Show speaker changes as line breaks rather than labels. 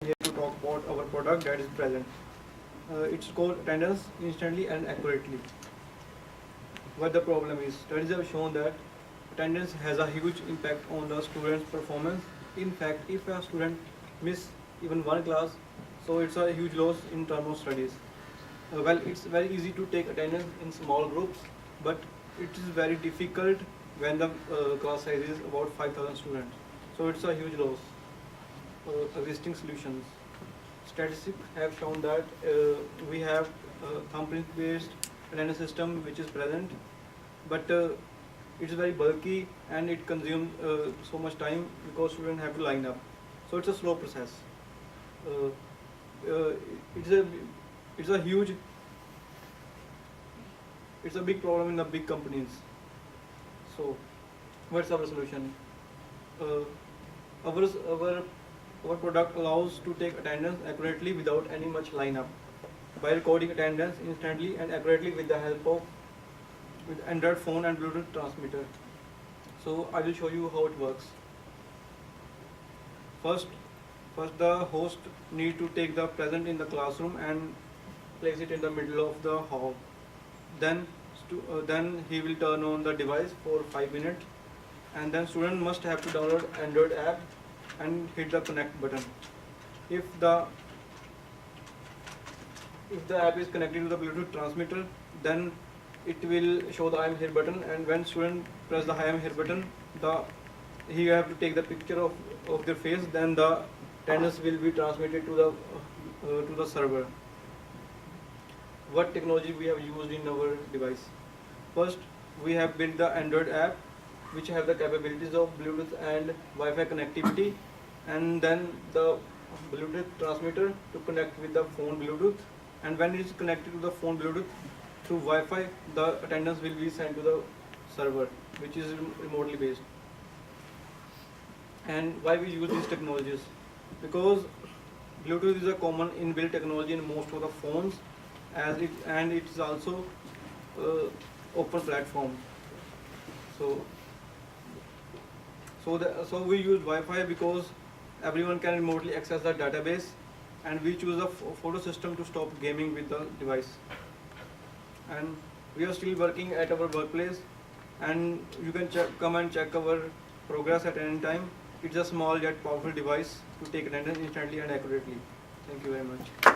here to talk about our product that is present. It's called attendance instantly and accurately. What the problem is, studies have shown that attendance has a huge impact on the student's performance. In fact, if a student miss even one class, so it's a huge loss in terms of studies. Well, it's very easy to take attendance in small groups, but it is very difficult when the class size is about 5,000 students. So it's a huge loss. Existing solutions. Statistics have shown that we have thumbprint-based attendance system which is present, but it's very bulky and it consumes so much time because students have to line up. So it's a slow process. Uh, uh, it's a it's a huge it's a big problem in the big companies. So what's our solution? Uh, our product allows to take attendance accurately without any much lineup by recording attendance instantly and accurately with the help of with Android phone and Bluetooth transmitter. So I will show you how it works. First, the host need to take the present in the classroom and place it in the middle of the hall. Then he will turn on the device for 5 minutes, and then student must have to download Android app and hit the connect button. If the app is connected to the Bluetooth transmitter, then it will show the I am here button, and when student press the I am here button, he have to take the picture of their face, then the attendance will be transmitted to the server. What technology we have used in our device? First, we have built the Android app which have the capabilities of Bluetooth and Wi-Fi connectivity, and then the Bluetooth transmitter to connect with the phone Bluetooth, and when it is connected to the phone Bluetooth through Wi-Fi, the attendance will be sent to the server which is remotely based. And why we use these technologies? Because Bluetooth is a common inbuilt technology in most of the phones, and it is also open platform. So we use Wi-Fi because everyone can remotely access the database, and we choose a photo system to stop gaming with the device. And we are still working at our workplace, and you can come and check our progress at any time. It's a small yet powerful device to take attendance instantly and accurately. Thank you very much.